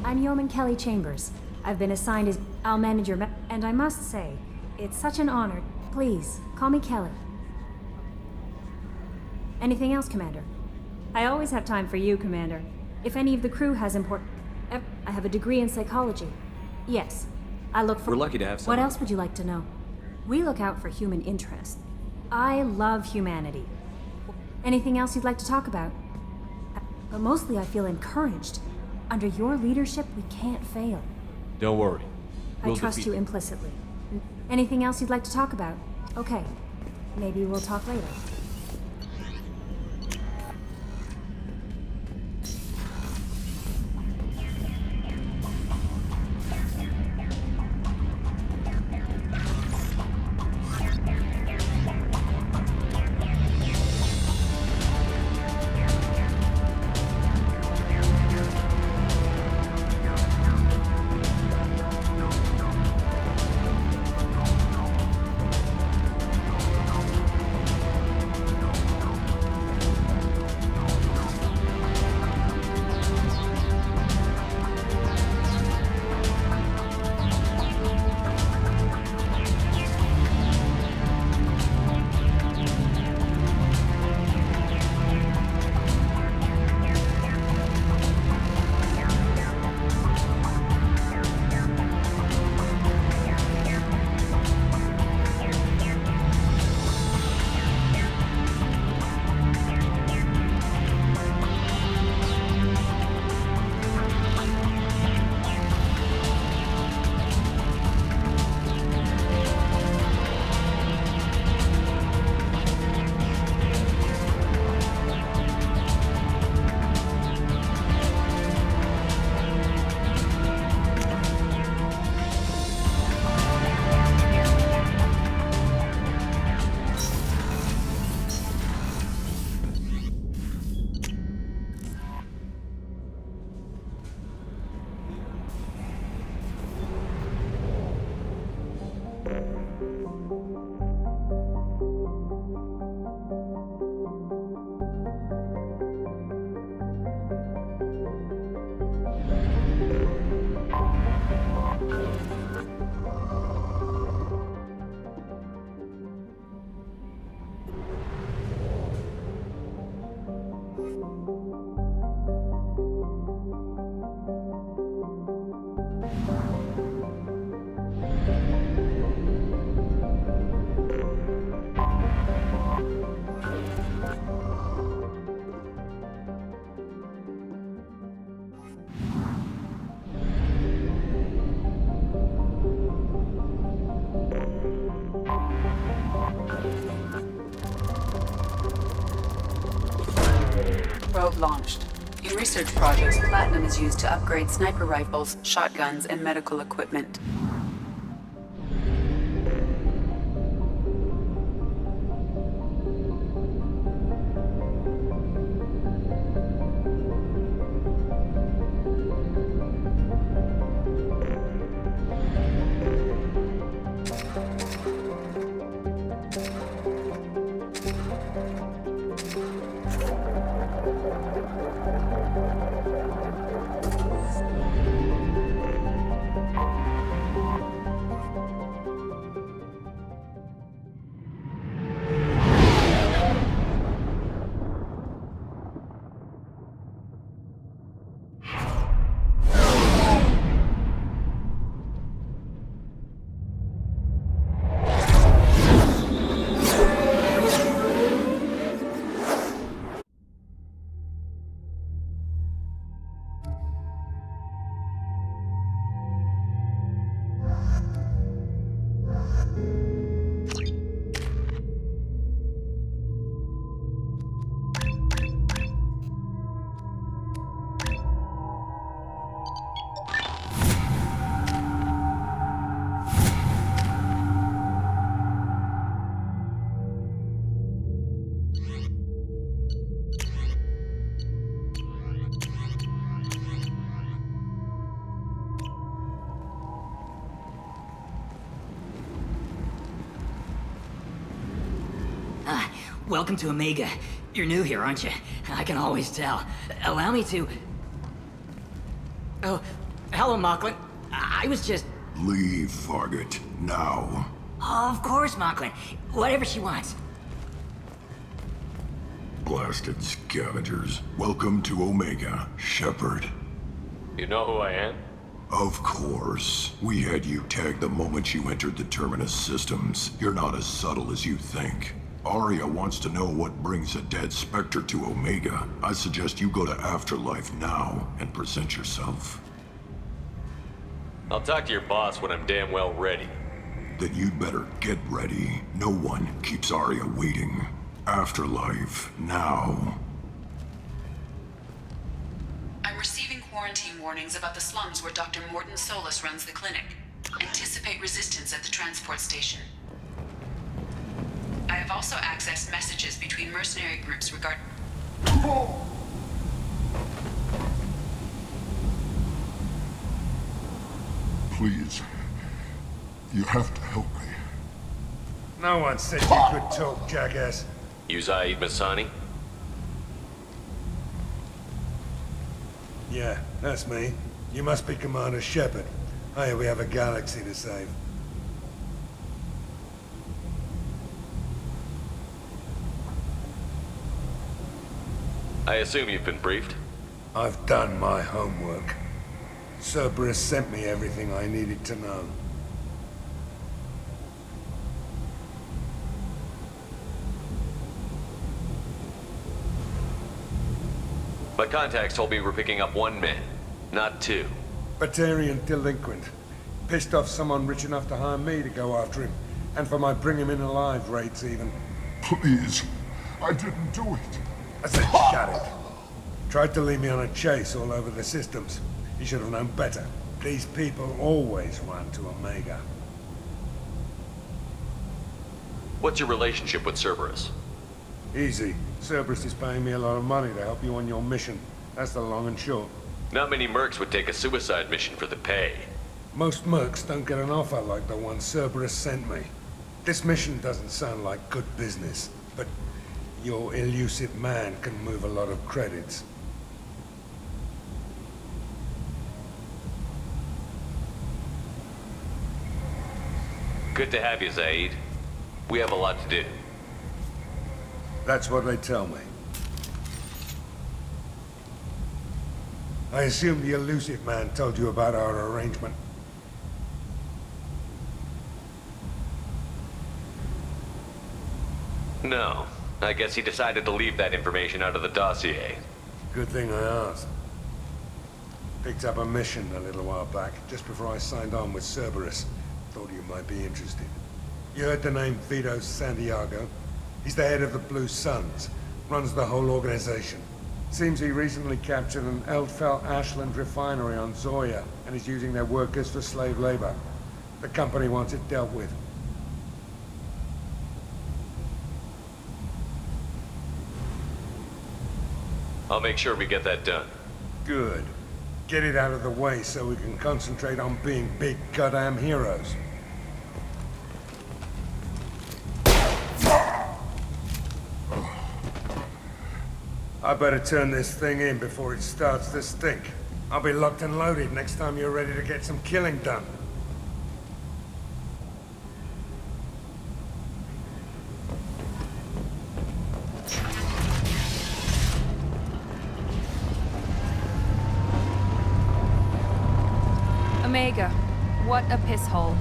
I'm Yeoman Kelly Chambers. I've been assigned as... I'll manage your... And I must say, it's such an honor. Please, call me Kelly. Anything else, Commander? I always have time for you, Commander. If any of the crew has important... I have a degree in psychology. Yes. I look for... We're lucky to have someone. What else would you like to know? We look out for human interest. I love humanity. Anything else you'd like to talk about? But mostly I feel encouraged. Under your leadership, we can't fail. Don't worry. I trust you implicitly. Anything else you'd like to talk about? Okay. Maybe we'll talk later. Probe launched. In research projects, platinum is used to upgrade sniper rifles, shotguns, and medical equipment. Welcome to Omega. You're new here, aren't you? I can always tell. Allow me to... Oh, Hello, Mocklin. I was just... Leave, Fargate. Now. Of course, Mocklin. Whatever she wants. Blasted scavengers. Welcome to Omega, Shepard. You know who I am? Of course. We had you tagged the moment you entered the Terminus systems. You're not as subtle as you think. Arya wants to know what brings a dead Spectre to Omega. I suggest you go to Afterlife now and present yourself. I'll talk to your boss when I'm damn well ready. Then you'd better get ready. No one keeps Arya waiting. Afterlife now. I'm receiving quarantine warnings about the slums where Dr. Morton Solus runs the clinic. Anticipate resistance at the transport station. I have also accessed messages between mercenary groups regarding... Please. You have to help me. No one said you could talk, jackass. You Zaid Masani? Yeah, that's me. You must be Commander Shepard. Hey, we have a galaxy to save. I assume you've been briefed? I've done my homework. Cerberus sent me everything I needed to know. My contacts told me we're picking up one man, not two. Batarian delinquent. Pissed off someone rich enough to hire me to go after him. And for my bring him in alive rates even. Please. I didn't do it. I said shut it. Tried to lead me on a chase all over the systems. He should have known better. These people always run to Omega. What's your relationship with Cerberus? Easy. Cerberus is paying me a lot of money to help you on your mission. That's the long and short. Not many mercs would take a suicide mission for the pay. Most mercs don't get an offer like the one Cerberus sent me. This mission doesn't sound like good business, but your elusive man can move a lot of credits. Good to have you, Zaid. We have a lot to do. That's what they tell me. I assume the elusive man told you about our arrangement. No. I guess he decided to leave that information out of the dossier. Good thing I asked. Picked up a mission a little while back, just before I signed on with Cerberus. Thought you might be interested. You heard the name Vito Santiago? He's the head of the Blue Suns, runs the whole organization. Seems he recently captured an Eldfell Ashland refinery on Zoya, and is using their workers for slave labor. The company wants it dealt with. I'll make sure we get that done. Good. Get it out of the way so we can concentrate on being big goddamn heroes. I better turn this thing in before it starts to stink. I'll be locked and loaded next time you're ready to get some killing done. Omega, what a piss hole.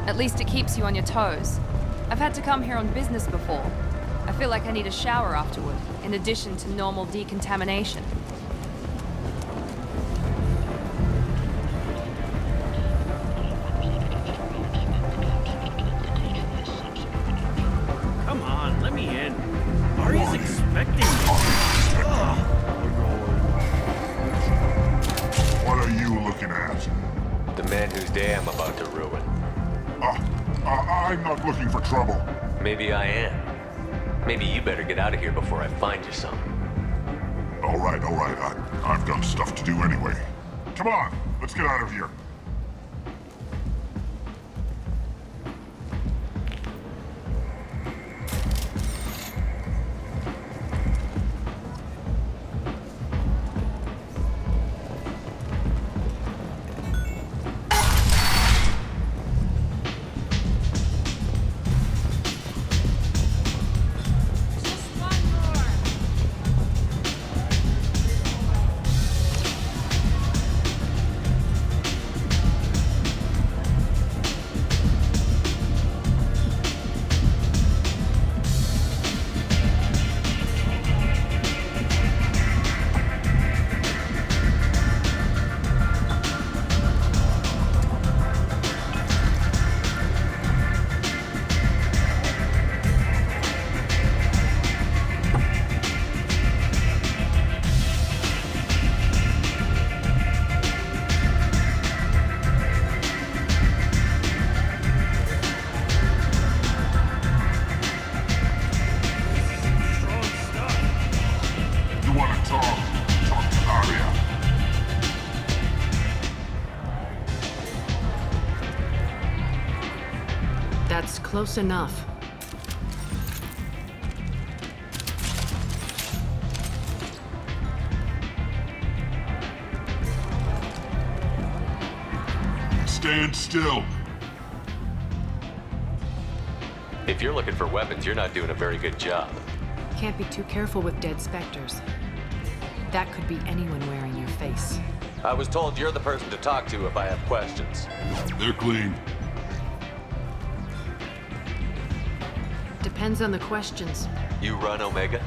At least it keeps you on your toes. I've had to come here on business before. I feel like I need a shower afterward, in addition to normal decontamination. Come on, let me in. Arya's expecting me. What are you looking at? The man whose day I'm about to ruin. I'm not looking for trouble. Maybe I am. Maybe you better get out of here before I find you some. All right. I've got stuff to do anyway. Come on, let's get out of here. close enough. Stand still. If you're looking for weapons, you're not doing a very good job. Can't be too careful with dead specters. That could be anyone wearing your face. I was told you're the person to talk to if I have questions. They're clean. Depends on the questions. You run Omega?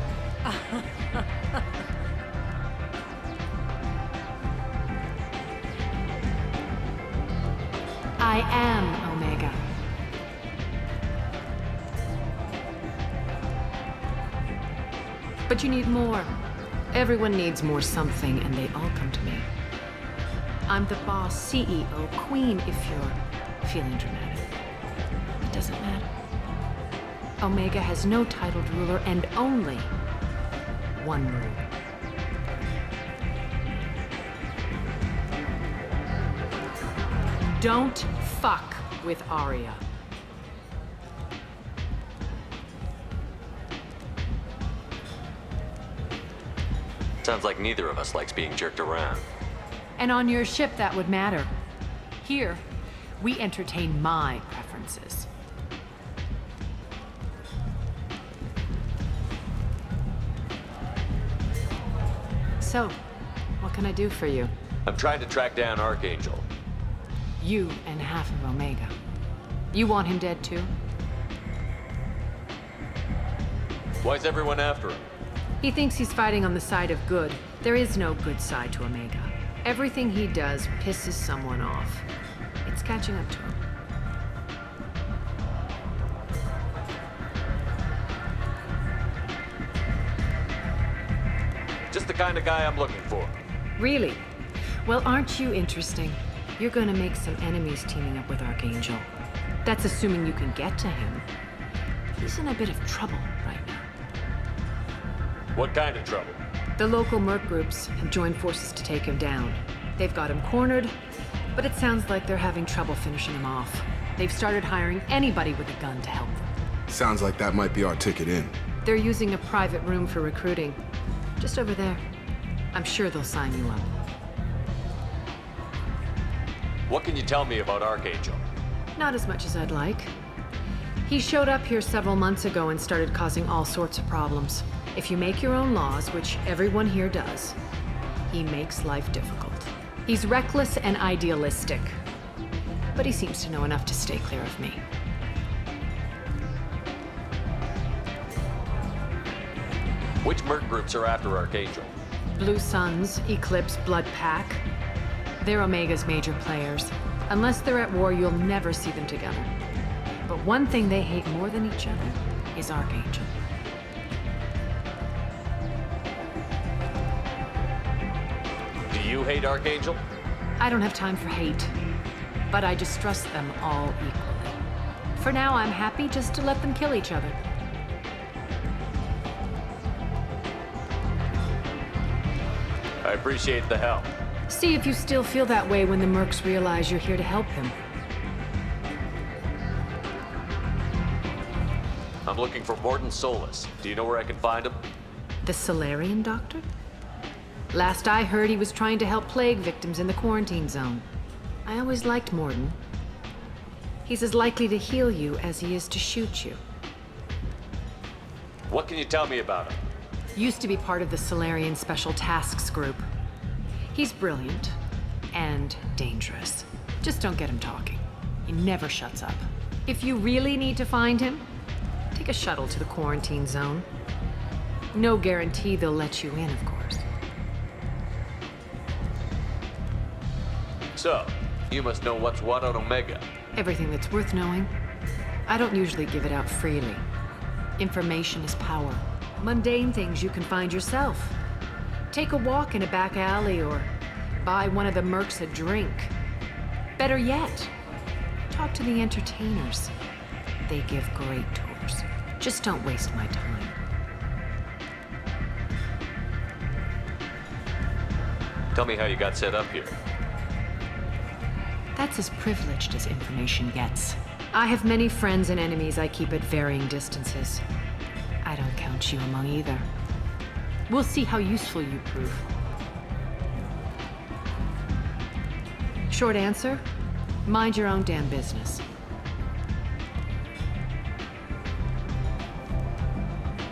I am Omega. But you need more. Everyone needs more something, and they all come to me. I'm the boss, CEO, queen, if you're feeling dramatic. It doesn't matter. Omega has no titled ruler and only one rule. Don't fuck with Arya. Sounds like neither of us likes being jerked around. And on your ship, that would matter. Here, we entertain my preferences. So, what can I do for you? I'm trying to track down Archangel. You and half of Omega. You want him dead too? Why's everyone after him? He thinks he's fighting on the side of good. There is no good side to Omega. Everything he does pisses someone off. It's catching up to him. Just the kind of guy I'm looking for. Really? Well, aren't you interesting? You're gonna make some enemies teaming up with Archangel. That's assuming you can get to him. He's in a bit of trouble right now. What kind of trouble? The local merc groups have joined forces to take him down. They've got him cornered, but it sounds like they're having trouble finishing him off. They've started hiring anybody with a gun to help them. Sounds like that might be our ticket in. They're using a private room for recruiting. Just over there. I'm sure they'll sign you up. What can you tell me about Archangel? Not as much as I'd like. He showed up here several months ago and started causing all sorts of problems. If you make your own laws, which everyone here does, he makes life difficult. He's reckless and idealistic, but he seems to know enough to stay clear of me. Which merc groups are after Archangel? Blue Suns, Eclipse, Blood Pack. They're Omega's major players. Unless they're at war, you'll never see them together. But one thing they hate more than each other is Archangel. Do you hate Archangel? I don't have time for hate, but I distrust them all equally. For now, I'm happy just to let them kill each other. I appreciate the help. See if you still feel that way when the mercs realize you're here to help them. I'm looking for Morton Solus. Do you know where I can find him? The Solarian doctor? Last I heard, he was trying to help plague victims in the quarantine zone. I always liked Morton. He's as likely to heal you as he is to shoot you. What can you tell me about him? Used to be part of the Solarian Special Tasks Group. He's brilliant and dangerous. Just don't get him talking. He never shuts up. If you really need to find him, take a shuttle to the quarantine zone. No guarantee they'll let you in, of course. So, you must know what's what on Omega. Everything that's worth knowing. I don't usually give it out freely. Information is power. Mundane things you can find yourself. Take a walk in a back alley or buy one of the mercs a drink. Better yet, talk to the entertainers. They give great tours. Just don't waste my time. Tell me how you got set up here. That's as privileged as information gets. I have many friends and enemies I keep at varying distances. I don't count you among either. We'll see how useful you prove. Short answer, mind your own damn business.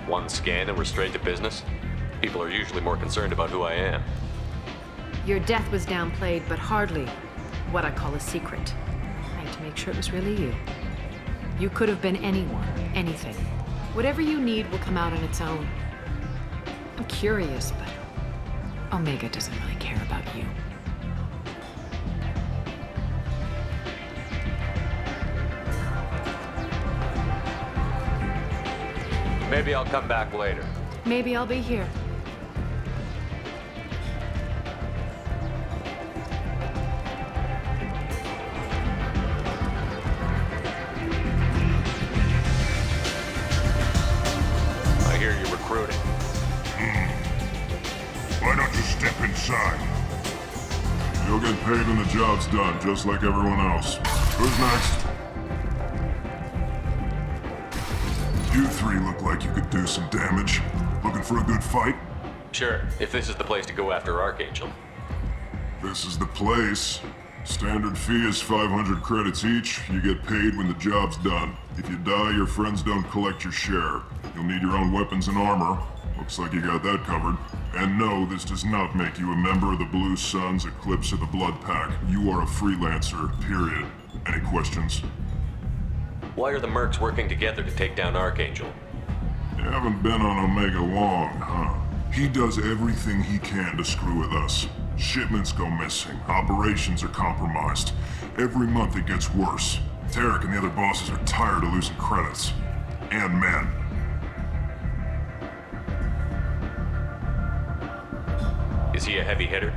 One scan and we're straight to business? People are usually more concerned about who I am. Your death was downplayed, but hardly what I call a secret. I had to make sure it was really you. You could have been anyone, anything. Whatever you need will come out on its own. I'm curious, but Omega doesn't really care about you. Maybe I'll come back later. Maybe I'll be here. I hear you're recruiting. Why don't you step inside? You'll get paid when the job's done, just like everyone else. Who's next? You three look like you could do some damage. Looking for a good fight? Sure, if this is the place to go after Archangel. This is the place. Standard fee is 500 credits each. You get paid when the job's done. If you die, your friends don't collect your share. You'll need your own weapons and armor. Looks like you got that covered. And no, this does not make you a member of the Blue Suns, Eclipse, or the Blood Pack. You are a freelancer, period. Any questions? Why are the mercs working together to take down Archangel? You haven't been on Omega long, huh? He does everything he can to screw with us. Shipments go missing, operations are compromised. Every month it gets worse. Tarek and the other bosses are tired of losing credits. And men. Is he a heavy hitter?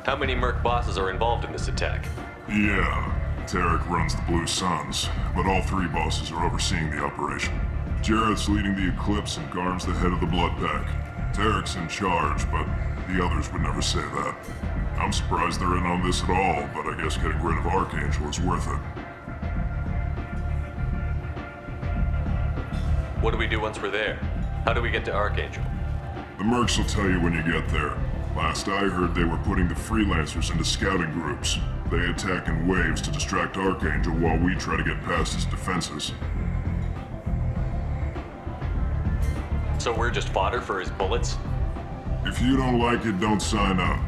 How many merc bosses are involved in this attack? Yeah, Tarek runs the Blue Suns, but all three bosses are overseeing the operation. Jarrett's leading the Eclipse and Garm's the head of the Blood Pack. Tarek's in charge, but the others would never say that. I'm surprised they're in on this at all, but I guess getting rid of Archangel is worth it. What do we do once we're there? How do we get to Archangel? The mercs will tell you when you get there. Last I heard, they were putting the freelancers into scouting groups. They attack in waves to distract Archangel while we try to get past his defenses. So we're just fodder for his bullets? If you don't like it, don't sign up.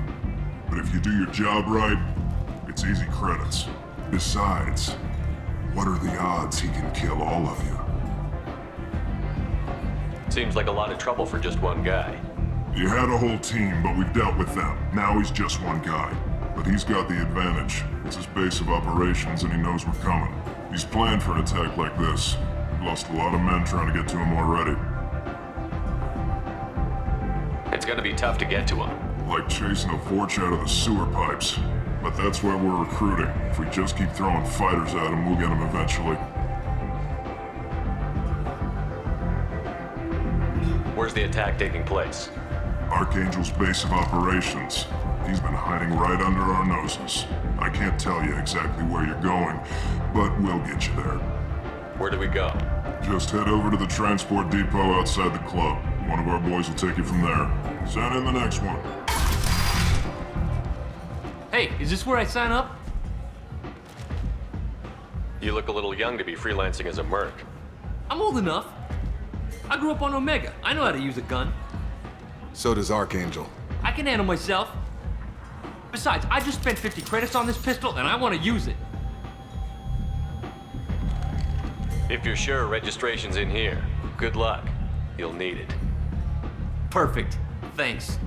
But if you do your job right, it's easy credits. Besides, what are the odds he can kill all of you? Seems like a lot of trouble for just one guy. You had a whole team, but we've dealt with them. Now he's just one guy. But he's got the advantage. It's his base of operations and he knows we're coming. He's planned for an attack like this. He lost a lot of men trying to get to him already. It's gonna be tough to get to him. Like chasing a Vorch out of the sewer pipes. But that's why we're recruiting. If we just keep throwing fighters at him, we'll get him eventually. Where's the attack taking place? Archangel's base of operations. He's been hiding right under our noses. I can't tell you exactly where you're going, but we'll get you there. Where do we go? Just head over to the transport depot outside the club. One of our boys will take you from there. Send in the next one. Hey, is this where I sign up? You look a little young to be freelancing as a merc. I'm old enough. I grew up on Omega. I know how to use a gun. So does Archangel. I can handle myself. Besides, I just spent 50 credits on this pistol and I want to use it. If you're sure, registration's in here. Good luck. You'll need it. Perfect. Thanks.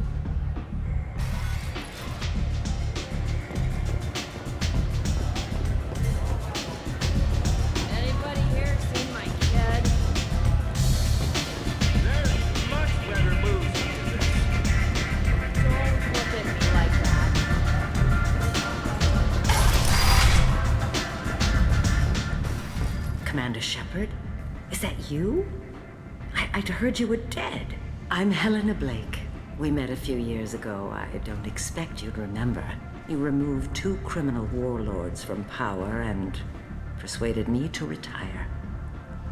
Anybody here seen my kid? There's much better moves than this. Don't look at me like that. Commander Shepard? Is that you? I'd heard you were dead. I'm Helena Blake. We met a few years ago. I don't expect you'd remember. You removed 2 criminal warlords from power and persuaded me to retire.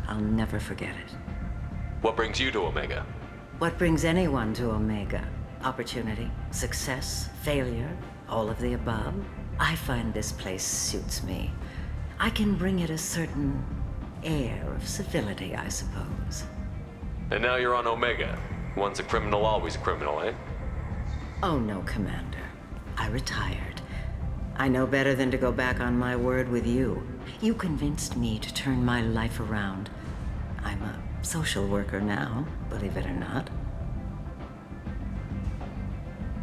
I'll never forget it. What brings you to Omega? What brings anyone to Omega? Opportunity, success, failure, all of the above. I find this place suits me. I can bring it a certain air of civility, I suppose. And now you're on Omega. Once a criminal, always a criminal, eh? Oh no, Commander. I retired. I know better than to go back on my word with you. You convinced me to turn my life around. I'm a social worker now, believe it or not.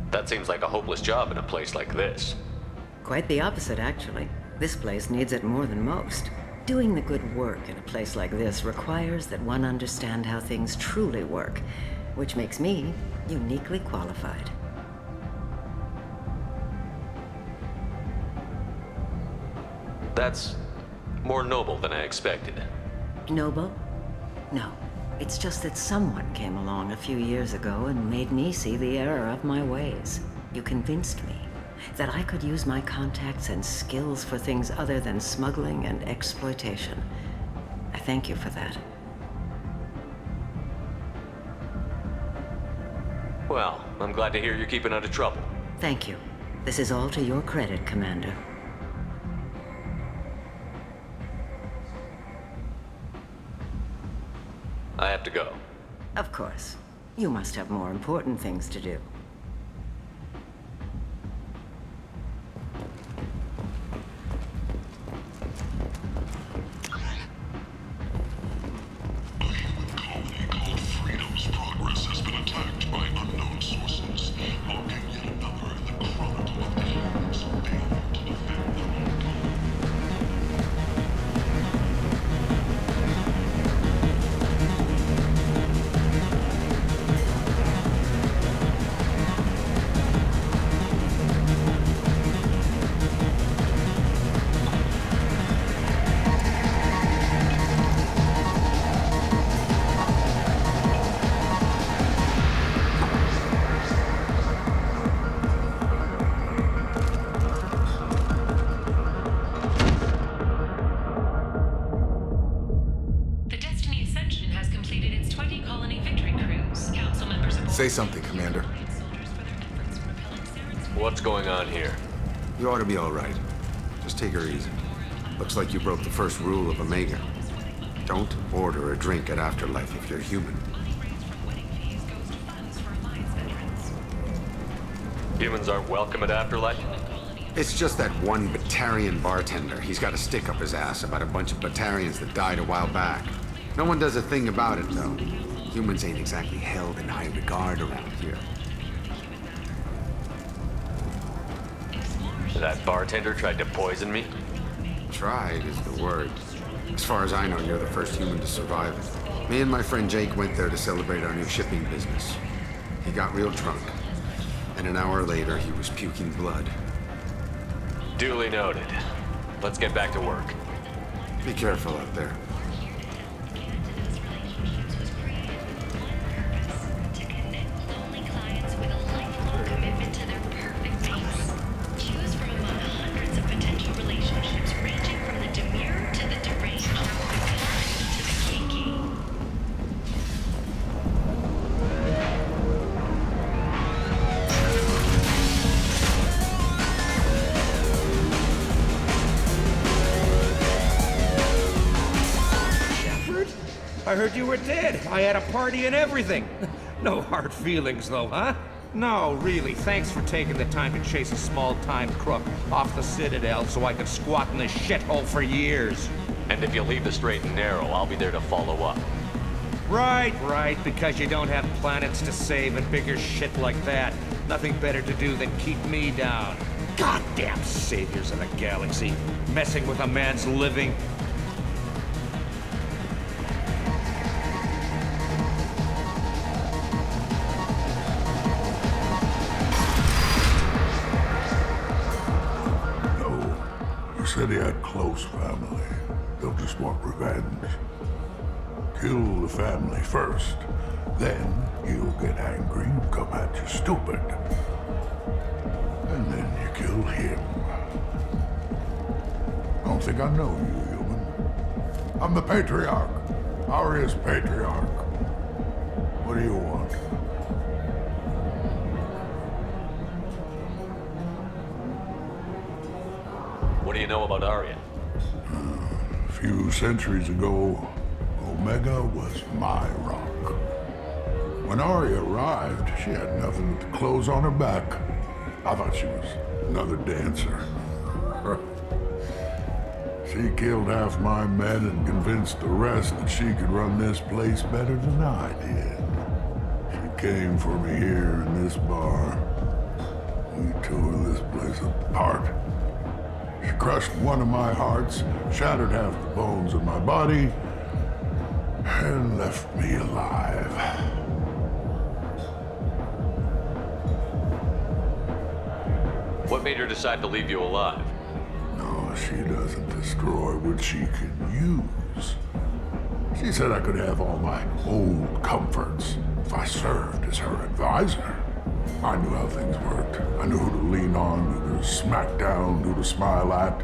That seems like a hopeless job in a place like this. Quite the opposite, actually. This place needs it more than most. Doing the good work in a place like this requires that one understand how things truly work, which makes me uniquely qualified. That's more noble than I expected. Noble? No. It's just that someone came along a few years ago and made me see the error of my ways. You convinced me that I could use my contacts and skills for things other than smuggling and exploitation. I thank you for that. Well, I'm glad to hear you're keeping out of trouble. Thank you. This is all to your credit, Commander. I have to go. Of course. You must have more important things to do. Say something, Commander. What's going on here? You ought to be all right. Just take her easy. Looks like you broke the first rule of Omega. Don't order a drink at Afterlife if you're human. Humans aren't welcome at Afterlife? It's just that one Batarian bartender. He's got a stick up his ass about a bunch of Batarians that died a while back. No one does a thing about it, though. Humans ain't exactly held in high regard around here. That bartender tried to poison me? Tried is the word. As far as I know, you're the first human to survive it. Me and my friend Jake went there to celebrate our new shipping business. He got real drunk, and an hour later, he was puking blood. Duly noted. Let's get back to work. Be careful out there. I heard you were dead. I had a party and everything. No hard feelings, though, huh? No, really. Thanks for taking the time to chase a small-time crook off the Citadel so I could squat in this shithole for years. And if you leave the straight and narrow, I'll be there to follow up. Right, because you don't have planets to save and bigger shit like that. Nothing better to do than keep me down. Goddamn saviors of the galaxy, messing with a man's living. Said he had close family. They'll just want revenge. Kill the family first, then he'll get angry and come at you stupid. And then you kill him. I don't think I know you, human. I'm the Patriarch. Arya's Patriarch. What do you want? What do you know about Arya? A few centuries ago, Omega was my rock. When Arya arrived, she had nothing but the clothes on her back. I thought she was another dancer. She killed half my men and convinced the rest that she could run this place better than I did. She came for me here in this bar. We tore this place apart. She crushed one of my hearts, shattered half the bones of my body, and left me alive. What made her decide to leave you alive? No, she doesn't destroy what she can use. She said I could have all my old comforts if I served as her advisor. I knew how things worked. I knew who to lean on, who to smack down, who to smile at.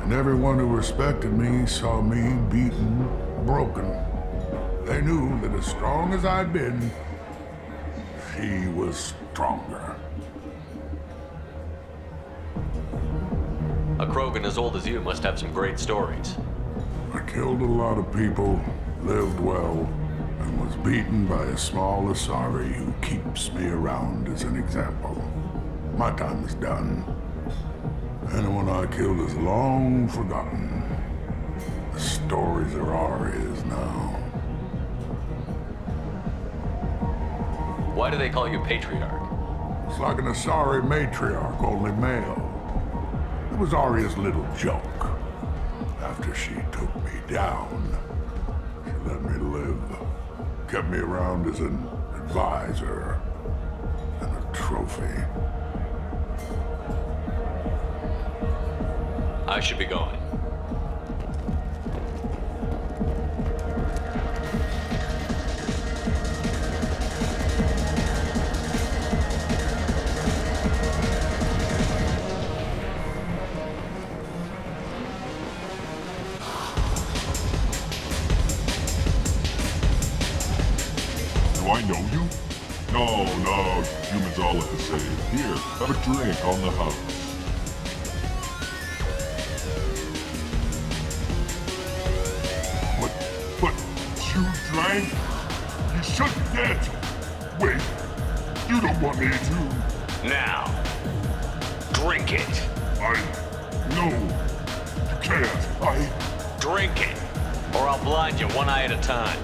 And everyone who respected me saw me beaten, broken. They knew that as strong as I'd been, she was stronger. A Krogan as old as you must have some great stories. I killed a lot of people, lived well, and was beaten by a small Asari who keeps me around as an example. My time is done. Anyone I killed is long forgotten. The stories are Arya's now. Why do they call you Patriarch? It's like an Asari matriarch, only male. It was Arya's little joke. After she took me down, she let me live. Kept me around as an advisor and a trophy. I should be going. Do I know you? No, humans all have the same. Here, have a drink on the house. But you drank? You should be dead. Wait, you don't want me to. Now, drink it. No, you can't. Drink it, or I'll blind you one eye at a time.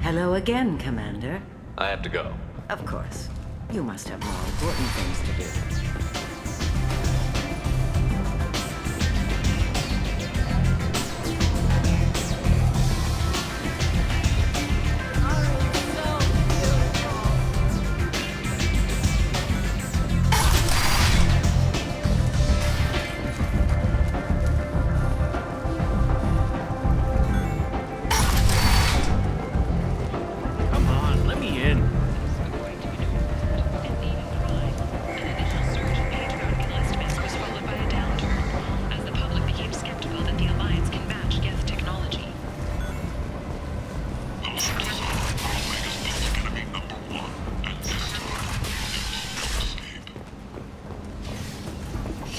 Hello again, Commander. I have to go. Of course. You must have more important things to do.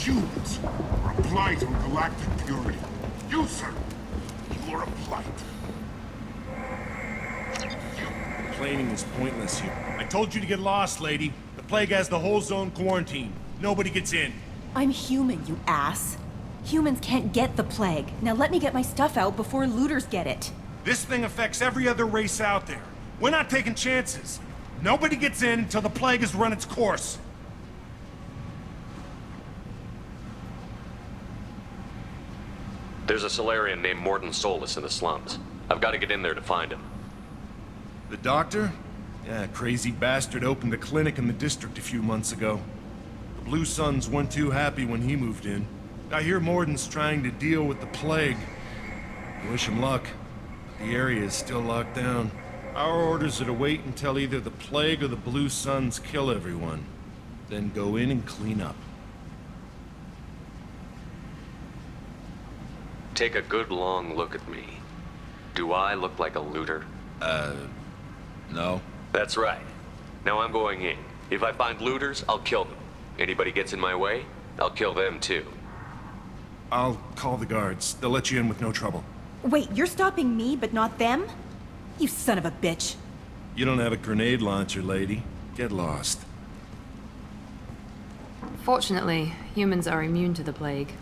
Humans are a blight on galactic purity. You, sir, you are a blight. Complaining is pointless here. I told you to get lost, lady. The plague has the whole zone quarantined. Nobody gets in. I'm human, you ass. Humans can't get the plague. Now let me get my stuff out before looters get it. This thing affects every other race out there. We're not taking chances. Nobody gets in until the plague has run its course. There's a Solarian named Morton Solus in the slums. I've got to get in there to find him. The doctor? Yeah, crazy bastard opened a clinic in the district a few months ago. The Blue Suns weren't too happy when he moved in. I hear Morton's trying to deal with the plague. Wish him luck. The area is still locked down. Our orders are to wait until either the plague or the Blue Suns kill everyone. Then go in and clean up. Take a good long look at me. Do I look like a looter? No. That's right. Now I'm going in. If I find looters, I'll kill them. Anybody gets in my way, I'll kill them too. I'll call the guards. They'll let you in with no trouble. Wait, you're stopping me, but not them? You son of a bitch. You don't have a grenade launcher, lady. Get lost. Fortunately, humans are immune to the plague.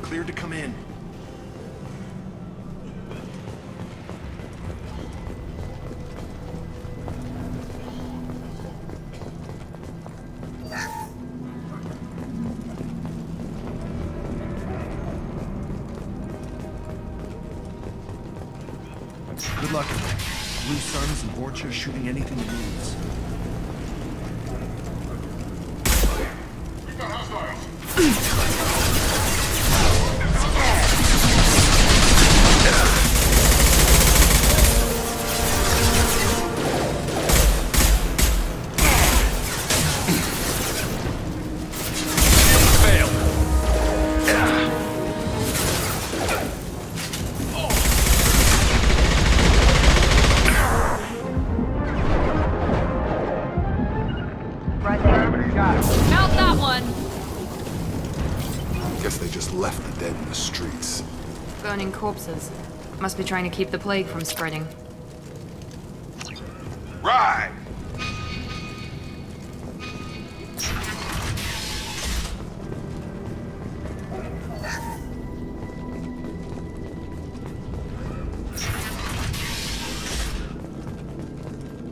Cleared to come in. Good luck. Blue Suns and Vorcha shooting anything that moves. Mount that one! Guess they just left the dead in the streets. Burning corpses. Must be trying to keep the plague from spreading. Right!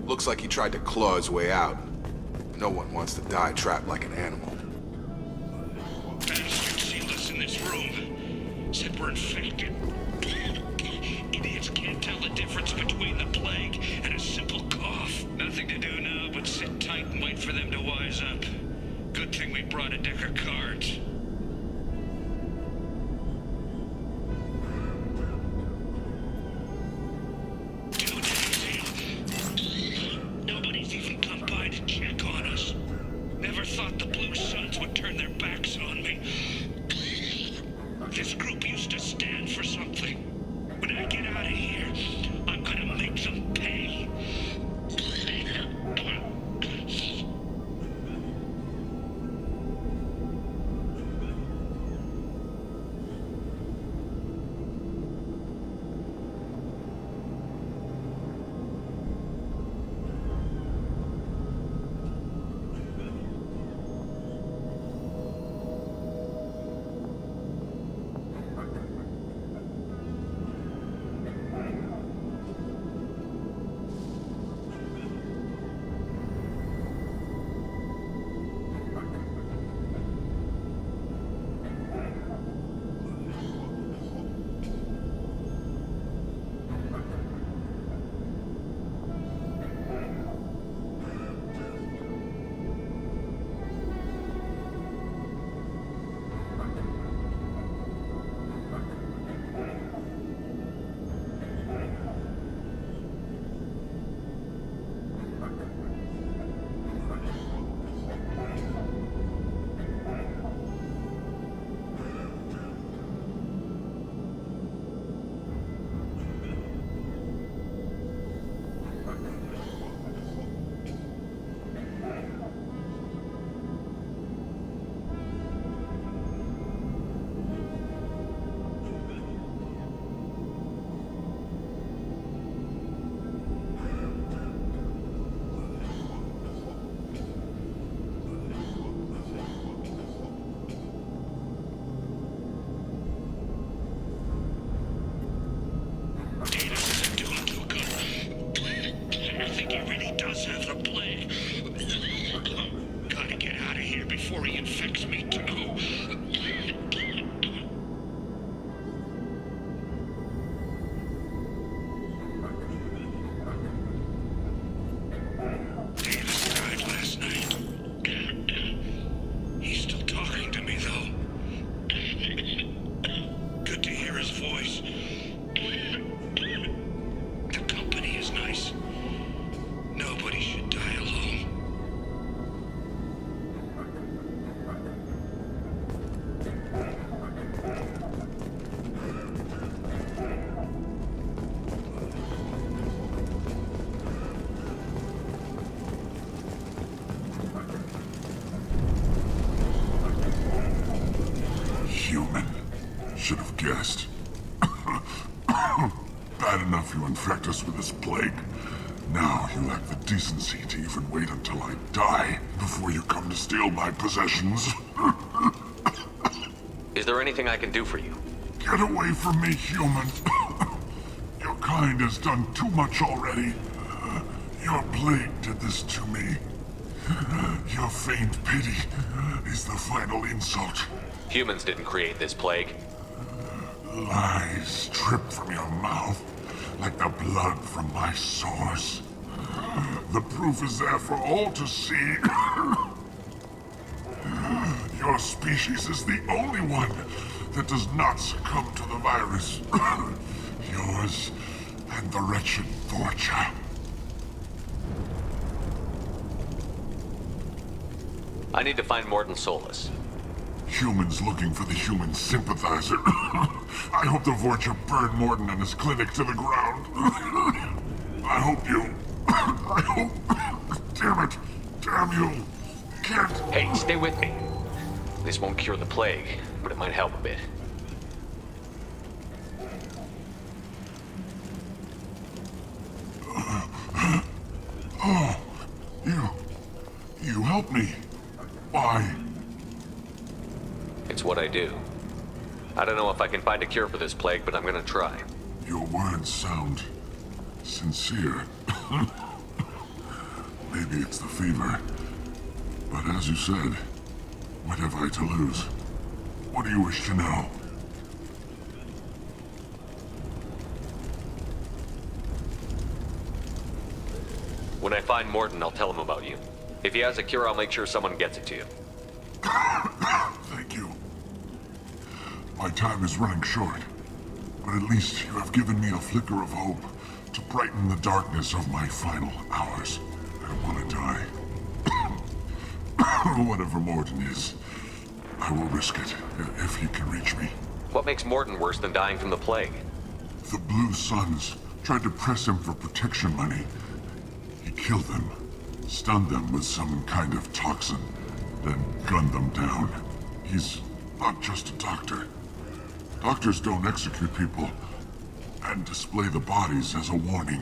Looks like he tried to claw his way out. No one wants to die trapped like an animal. Bastard sealed us in this room. Said we're infected. Idiots can't tell the difference between the plague and a simple cough. Nothing to do now but sit tight and wait for them to wise up. Good thing we brought a deck of cards. Nobody's even come by to check on us. Never thought the Blue Suns would turn their backs on me. This group used to stand for something. When I get out of here, I'm gonna make them pay. guessed. Bad enough you infect us with this plague. Now you lack the decency to even wait until I die before you come to steal my possessions. Is there anything I can do for you? Get away from me, human. Your kind has done too much already. Your plague did this to me. Your feigned pity is the final insult. Humans didn't create this plague. Lies drip from your mouth like the blood from my sores. The proof is there for all to see. Your species is the only one that does not succumb to the virus. Yours and the wretched Vorcha. I need to find Morton Solus. Humans looking for the human sympathizer. I hope the Vorcha burned Morton and his clinic to the ground. I hope you... I hope... Damn it! Damn you! Can't... Hey, stay with me. This won't cure the plague, but it might help a bit. Oh, you helped me. Why? It's what I do. I don't know if I can find a cure for this plague, but I'm gonna try. Your words sound sincere. Maybe it's the fever. But as you said, what have I to lose? What do you wish to know? When I find Morton, I'll tell him about you. If he has a cure, I'll make sure someone gets it to you. Thank you. My time is running short, but at least you have given me a flicker of hope to brighten the darkness of my final hours. I don't want to die. Whatever Morton is, I will risk it if he can reach me. What makes Morton worse than dying from the plague? The Blue Suns tried to press him for protection money. He killed them, stunned them with some kind of toxin, then gunned them down. He's not just a doctor. Doctors don't execute people and display the bodies as a warning.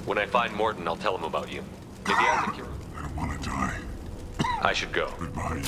When I find Morton, I'll tell him about you. If he has a cure. I don't want to die. I should go. Goodbye, you.